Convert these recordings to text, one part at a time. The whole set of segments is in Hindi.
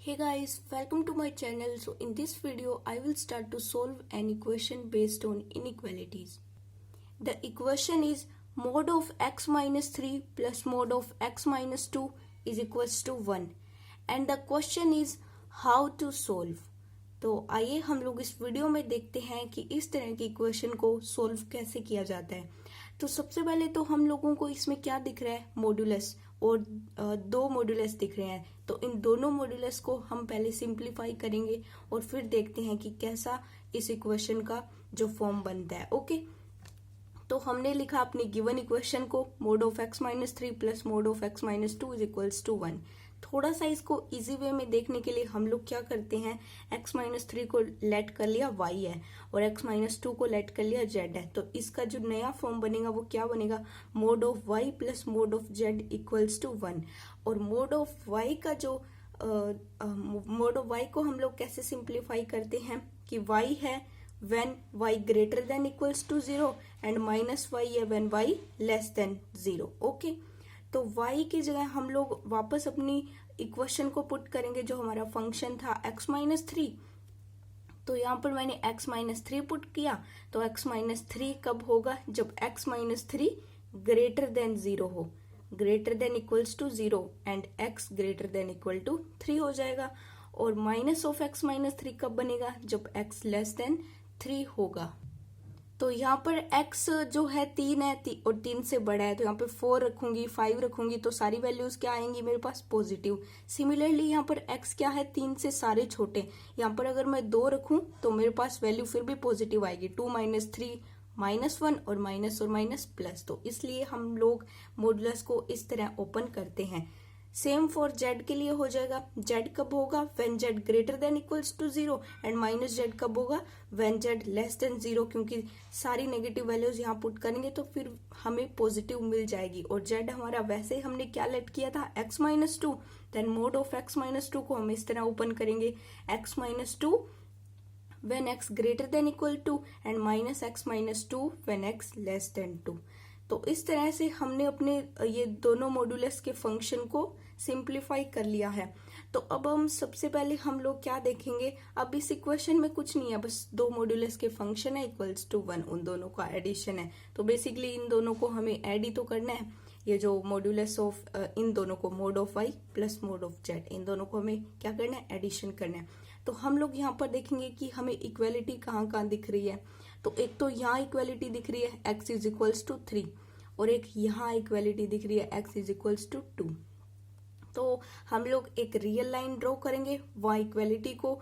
Hey guys, welcome to my channel. So in this video, I will start to solve an equation based on inequalities. The equation is mod of x minus 3 plus mod of x minus 2 is equals to 1. And the question is how to solve. तो आइए हम लोग इस वीडियो में देखते हैं कि इस तरह की इक्वेशन को सोल्व कैसे किया जाता है। तो सबसे पहले तो हम लोगों को इसमें क्या दिख रहा है, मॉड्यूलस, और दो मॉड्यूलस दिख रहे हैं। तो इन दोनों मॉड्यूलस को हम पहले सिंप्लीफाई करेंगे और फिर देखते हैं कि कैसा इस इक्वेशन का जो फॉर्म बनता है। ओके, तो हमने लिखा अपनी गिवन इक्वेशन को mod of x minus 3 plus mod of x minus 2 is equals to 1। थोड़ा सा इसको इजी वे में देखने के लिए हम लोग क्या करते हैं, x माइनस 3 को लेट कर लिया y है और x माइनस 2 को लेट कर लिया z है। तो इसका जो नया फॉर्म बनेगा वो क्या बनेगा, mod of y plus mod of z equals to 1। और मोड ऑफ y का जो मोड ऑफ y को हम लोग कैसे सिंप्लीफाई करते हैं कि y है when y greater than equals to 0 and minus y है when y less than 0। Okay, तो y की जगह हम लोग वापस अपनी इक्वेशन को पुट करेंगे जो हमारा फंक्शन था x माइनस 3। तो यहाँ पर मैंने x माइनस 3 पुट किया। तो x माइनस 3 कब होगा, जब x माइनस 3 ग्रेटर देन 0 हो, greater than equals to 0 and x greater than equal to 3 हो जाएगा। और माइनस ऑफ x माइनस 3 कब बनेगा, जब x लेस देन 3 होगा। तो यहाँ पर x जो है 3 है और 3 से बड़ा है, तो यहाँ पे 4 रखूंगी, 5 रखूंगी, तो सारी वैल्यूज क्या आएंगी मेरे पास, पॉजिटिव। सिमिलरली यहाँ पर x क्या है, 3 से सारे छोटे। यहाँ पर अगर मैं 2 रखूं तो मेरे पास वैल्यू फिर भी पॉजिटिव आएगी, 2 माइनस 3 माइनस 1 और माइनस प्लस। तो इसलिए हम लोग मॉडुलस को इस तरह ओपन करते हैं। सेम फॉर z के लिए हो जाएगा। z कब होगा, when z greater than equals to 0 and minus z कब होगा, व्हेन z लेस देन 0, क्योंकि सारी नेगेटिव वैल्यूज यहाँ पुट करेंगे तो फिर हमें पॉजिटिव मिल जाएगी। और z हमारा वैसे हमने क्या लेट किया था, x minus 2, then mod of x minus 2 को हम इस तरह ओपन करेंगे, x minus 2 when x greater than equal to and minus x minus 2 when x less than 2। तो इस तरह से हमने अपने ये दोनों मॉड्यूलस के फंक्शन को सिंप्लीफाई कर लिया है। तो अब हम सबसे पहले हम लोग क्या देखेंगे, अब इस इक्वेशन में कुछ नहीं है, बस दो मॉड्यूलस के फंक्शन है इक्वल्स टू 1, उन दोनों का एडिशन है। तो बेसिकली इन दोनों को हमें ऐड ही तो करना है। ये जो मॉड्यूलस ऑफ इन दोनों को, mod of y plus mod of z, इन दोनों को हमें क्या करना है, एडिशन करना है। तो हम लोग यहाँ पर देखेंगे कि हमें इक्वेलिटी कहाँ कहाँ दिख रही है। तो एक तो यहाँ इक्वेलिटी दिख रही है x इज इक्वल्स टू 3, और एक यहाँ इक्वेलिटी दिख रही है x इज इक्वल्स टू 2। तो हम लोग एक रियल लाइन ड्रॉ करेंगे, वहाँ इक्वेलिटी को,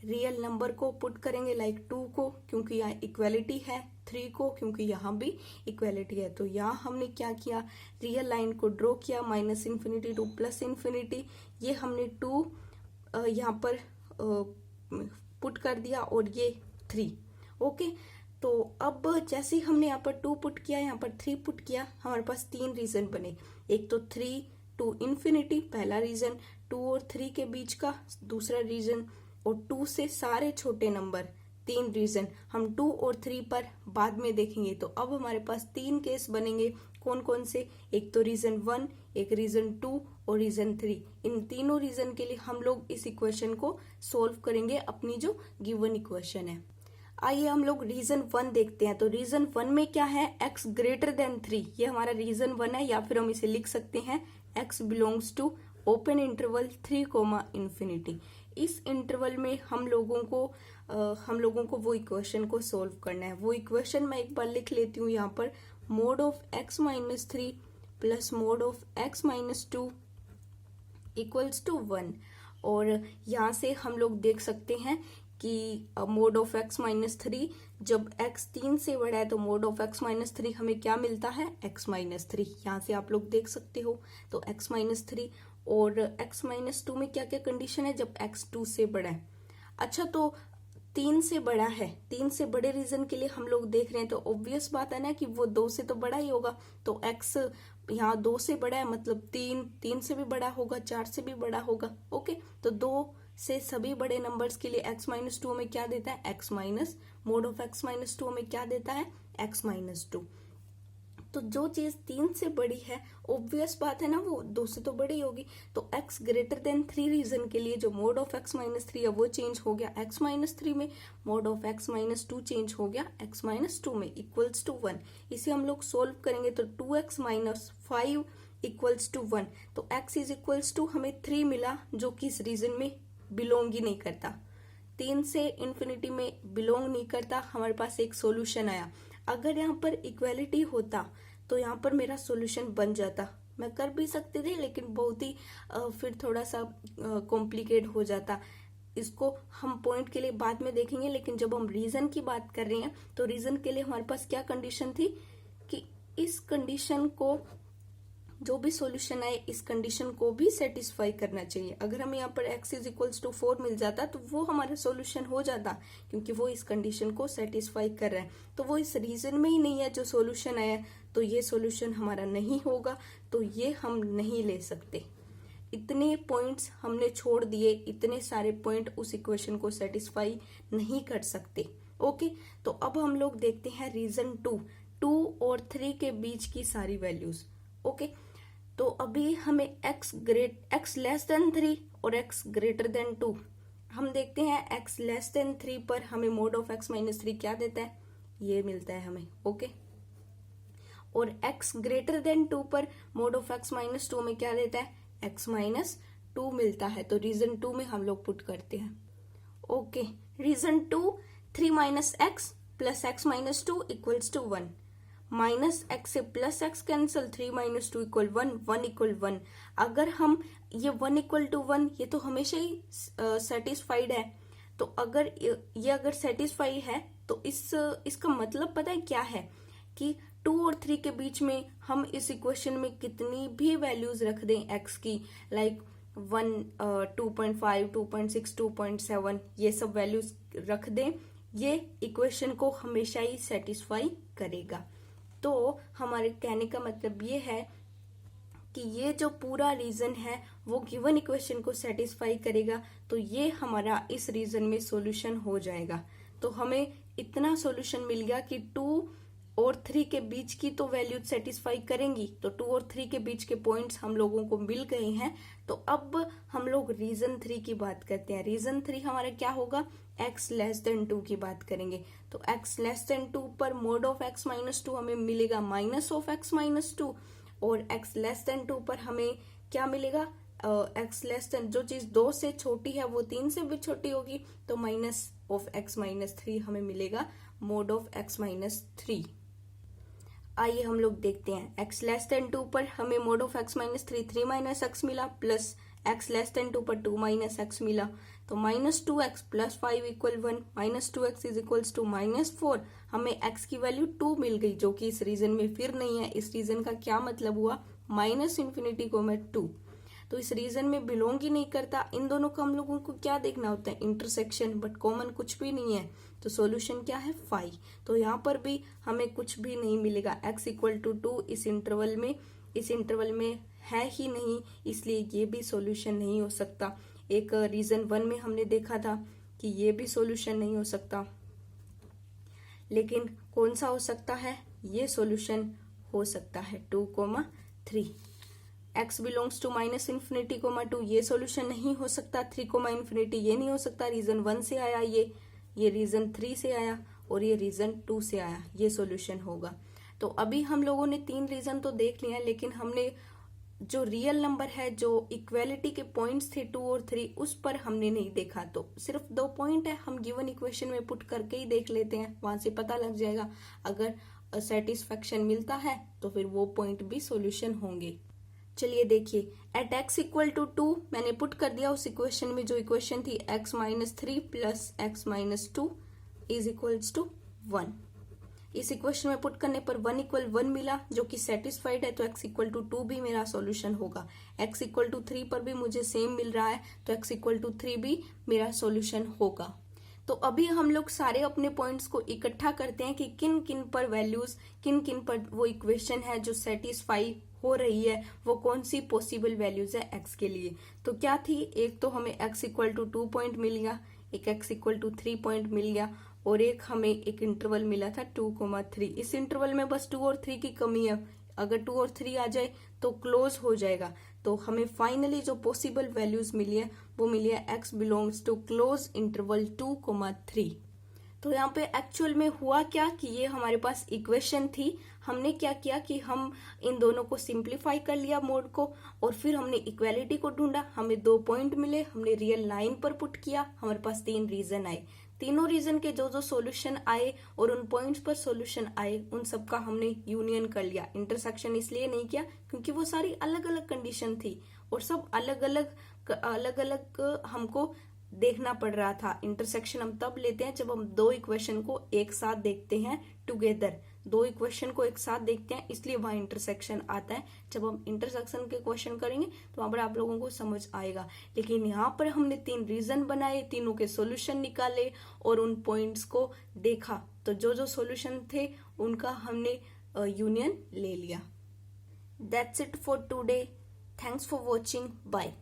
रियल नंबर को पुट करेंगे लाइक 2 को क्योंकि यहाँ इक्वेलिटी है, 3 को क्योंकि यहाँ भी इक्वेलिटी है। तो यहाँ हमने क्या किया, रियल लाइन को ड्रॉ किया, minus infinity two plus infinity, ये हमने 2 यहाँ पर पुट कर दिया और ये 3। ओके, तो अब जैसे हमने यहाँ पर 2 पुट किया, यहाँ पर 3 पुट किया, हमारे पास 3 रीजन बने। एक तो 3 टू इन्फिनिटी पहला रीजन, 2 और 3 के बीच का दूसरा रीजन, और 2 से सारे छोटे नंबर 3 रीजन। हम 2 और 3 पर बाद में देखेंगे। तो अब हमारे पास 3 केस बनेंगे, कौन कौन से, एक तो रीजन 1, एक रीजन 2 और रीजन 3। इन तीनों रीजन के लिए हम लोग इस इक्वेशन को सोल्व करेंगे, अपनी जो गिवन इक्वेशन है। आइए हम लोग रीजन 1 देखते हैं। तो रीजन 1 में क्या है, x ग्रेटर देन 3, ये हमारा रीजन 1 है, या फिर हम इसे लिख सकते हैं x belongs to open interval 3, infinity. इस इंटरवल में हम लोगों को वो इक्वेशन को सोल्व करना है। वो इक्वेशन मैं एक बार लिख लेती हूँ यहाँ पर, mod of x minus 3 plus mod of x minus 2 equals to 1। और यहाँ से हम लोग देख सकते हैं कि मोड ऑफ x माइनस 3, जब x 3 से बड़ा है तो मोड ऑफ x माइनस 3 हमें क्या मिलता है, x माइनस 3। यहाँ से आप लोग देख सकते हो। तो x माइनस 3 और x माइनस 2 में क्या क्या कंडीशन है, जब x 2 से बड़ा है। अच्छा, तो 3 से बड़ा है, 3 से बड़े रीजन के लिए हम लोग देख रहे हैं, तो ऑब्वियस बात है ना कि वो 2 से तो बड़ा ही होगा। तो x यहाँ 2 से बड़ा है, मतलब 3 से भी बड़ा होगा, 4 से भी बड़ा होगा। ओके, तो 2 से सभी बड़े नंबर्स के लिए x माइनस 2 में क्या देता है, x minus, mode of x minus 2 में क्या देता है, x माइनस 2। तो जो चीज 3 से बड़ी है ऑब्वियस बात है ना, वो 2 से तो बड़ी होगी। तो x ग्रेटर देन 3 रीजन के लिए जो मोड ऑफ x माइनस 3 है वो चेंज हो गया x माइनस 3 में, mode of x minus 2 change हो गया x माइनस 2 में, इक्वल्स टू 1। इसे हम लोग सोल्व करेंगे तो 2x माइनस 5 इक्वल्स टू 1। तो x इज इक्वल्स टू हमें 3 मिला, जो कि इस रीजन में बिलोंग ही नहीं करता, 3 से इंफिनिटी में बिलोंग नहीं करता। हमारे पास एक सॉल्यूशन आया। अगर यहाँ पर इक्वालिटी होता तो यहाँ पर मेरा सॉल्यूशन बन जाता, मैं कर भी सकती थी, लेकिन बहुत ही फिर थोड़ा सा कॉम्प्लिकेट हो जाता। इसको हम पॉइंट के लिए बाद में देखेंगे, लेकिन जब हम रीजन की बात कर रहे हैं तो रीजन के लिए हमारे पास क्या कंडीशन थी कि इस कंडीशन को, जो भी सॉल्यूशन आए इस कंडीशन को भी सेटिस्फाई करना चाहिए। अगर हमें यहाँ पर x इज इक्वल्स टू 4 मिल जाता तो वो हमारा सॉल्यूशन हो जाता, क्योंकि वो इस कंडीशन को सेटिस्फाई कर रहा है। तो वो इस रीजन में ही नहीं है जो सॉल्यूशन आया, तो ये सॉल्यूशन हमारा नहीं होगा, तो ये हम नहीं ले सकते। इतने पॉइंट्स हमने छोड़ दिए, इतने सारे पॉइंट उस इक्वेशन को सेटिस्फाई नहीं कर सकते। ओके, तो अब हम लोग देखते हैं रीजन 2 और 3 के बीच की सारी वैल्यूज। ओके, तो अभी हमें x लेस देन 3 और x ग्रेटर देन 2, हम देखते हैं x लेस देन 3 पर हमें मोड ऑफ x माइनस 3 क्या देता है, ये मिलता है हमें। ओके, और x ग्रेटर देन 2 पर मोड ऑफ x माइनस 2 में क्या देता है, x माइनस 2 मिलता है। तो रीजन 2 में हम लोग पुट करते हैं। Okay, region 2 3 minus x plus x minus 2 equals to 1, minus x से plus x cancel, 3 minus 2 equal 1, 1 equal 1। अगर हम ये 1 इक्वल टू 1, ये तो हमेशा ही सेटिस्फाइड है। तो अगर ये अगर सेटिस्फाई है तो इसका मतलब पता है क्या है कि 2 और 3 के बीच में हम इस इक्वेशन में कितनी भी वैल्यूज रख दें एक्स की, लाइक 1, 2.5, 2.6, 2.7, ये सब वैल्यूज रख दें, ये इक्वेशन को हमेशा ही सेटिस्फाई करेगा। तो हमारे कहने का मतलब ये है कि ये जो पूरा रीजन है वो गिवन इक्वेशन को सेटिस्फाई करेगा, तो ये हमारा इस रीजन में सॉल्यूशन हो जाएगा। तो हमें इतना सॉल्यूशन मिल गया कि 2 और 3 के बीच की तो वैल्यू सेटिस्फाई करेंगी, तो 2 और 3 के बीच के पॉइंट्स हम लोगों को मिल गए हैं। तो अब हम लोग रीजन 3 की बात करते हैं। रीजन 3 हमारा क्या होगा, x लेस देन 2 की बात करेंगे। तो x लेस देन 2 पर मोड ऑफ x माइनस 2 हमें मिलेगा माइनस ऑफ x माइनस 2, और x लेस देन 2 पर हमें क्या मिलेगा, x लेस देन, जो चीज 2 से छोटी है वो 3 से भी छोटी होगी, तो माइनस ऑफ x माइनस 3 हमें मिलेगा मोड ऑफ x माइनस 3। आइए हम लोग देखते हैं। x लेस देन 2 पर हमें mod of x minus 3 3 minus x मिला, प्लस x लेस देन 2 पर 2 माइनस x मिला, तो minus 2x plus 5 equal 1, minus 2x is equals to minus 4। हमें x की वैल्यू 2 मिल गई, जो कि इस रीजन में फिर नहीं है। इस रीजन का क्या मतलब हुआ, माइनस इन्फिनिटी को मैं 2, तो इस रीजन में बिलोंग ही नहीं करता। इन दोनों को हम लोगों को क्या देखना होता है, इंटरसेक्शन, बट कॉमन कुछ भी नहीं है, तो सॉल्यूशन क्या है 5। तो यहाँ पर भी हमें कुछ भी नहीं मिलेगा, x इक्वल टू 2 इस इंटरवल में है ही नहीं, इसलिए ये भी सॉल्यूशन नहीं हो सकता। एक रीजन 1 में हमने देखा था कि ये भी सॉल्यूशन नहीं हो सकता, लेकिन कौन सा हो सकता है, ये सॉल्यूशन हो सकता है 2,3। x belongs to minus infinity 2, ये सॉल्यूशन नहीं हो सकता। 3, इन्फिनिटी ये नहीं हो सकता, रीजन 1 से आया, ये रीजन 3 से आया, और ये रीजन 2 से आया, ये सॉल्यूशन होगा। तो अभी हम लोगों ने 3 रीजन तो देख लिया, लेकिन हमने जो रियल नंबर है, जो इक्वेलिटी के पॉइंट्स थे 2 और 3, उस पर हमने नहीं देखा। तो सिर्फ 2 पॉइंट है, हम गिवन इक्वेशन में पुट करके ही देख लेते हैं, वहां से पता लग जाएगा। अगर सेटिस्फेक्शन मिलता है तो फिर वो पॉइंट भी सॉल्यूशन होंगे। चलिए देखिए, एट x इक्वल टू 2 मैंने पुट कर दिया उस इक्वेशन में, जो इक्वेशन थी x minus 3 plus x minus 2 is equals to 1। इस इक्वेशन में पुट करने पर 1 इक्वल 1 मिला, जो कि सेटिस्फाइड है, तो x इक्वल टू 2 भी मेरा सॉल्यूशन होगा। x इक्वल टू 3 पर भी मुझे सेम मिल रहा है, तो x इक्वल टू 3 भी मेरा सॉल्यूशन होगा। तो अभी हम लोग सारे अपने पॉइंट्स को इकट्ठा करते हैं कि किन किन पर वैल्यूज, किन किन पर वो इक्वेशन है जो सेटिस्फाई हो रही है, वो कौन सी पॉसिबल वैल्यूज है x के लिए। तो क्या थी, एक तो हमें x इक्वल टू 2 पॉइंट मिल गया, एक x इक्वल टू 3 पॉइंट मिल गया, और एक हमें एक इंटरवल मिला था 2,3। इस इंटरवल में बस 2 और 3 की कमी है, अगर 2 और 3 आ जाए तो क्लोज हो जाएगा। तो हमें फाइनली जो पॉसिबल वैल्यूज मिली है वो मिली है x belongs to close interval 2,3। तो यहाँ पे एक्चुअल में हुआ क्या कि ये हमारे पास इक्वेशन थी, हमने क्या किया कि हम इन दोनों को सिंप्लीफाई कर लिया मोड को, और फिर हमने इक्वालिटी को ढूंढा, हमें 2 पॉइंट मिले, हमने रियल लाइन पर पुट किया, हमारे पास 3 रीजन आए। तीनों रीजन के जो जो सॉल्यूशन आए और उन पॉइंट्स पर सॉल्यूशन आए, उन सबका हमने यूनियन कर लिया। इंटरसेक्शन इसलिए नहीं किया क्योंकि वो सारी अलग अलग कंडीशन थी और सब अलग अलग हमको देखना पड़ रहा था। इंटरसेक्शन हम तब लेते हैं जब हम दो इक्वेशन को एक साथ देखते हैं टुगेदर, दो इक्वेशन को एक साथ देखते हैं, इसलिए वहां इंटरसेक्शन आता है। जब हम इंटरसेक्शन के क्वेश्चन करेंगे तो वहां पर आप लोगों को समझ आएगा। लेकिन यहाँ पर हमने 3 रीजन बनाए, तीनों के सॉल्यूशन निकाले और उन पॉइंट्स को देखा, तो जो जो सॉल्यूशन थे उनका हमने यूनियन ले लिया। That's it for today. Thanks for watching. Bye.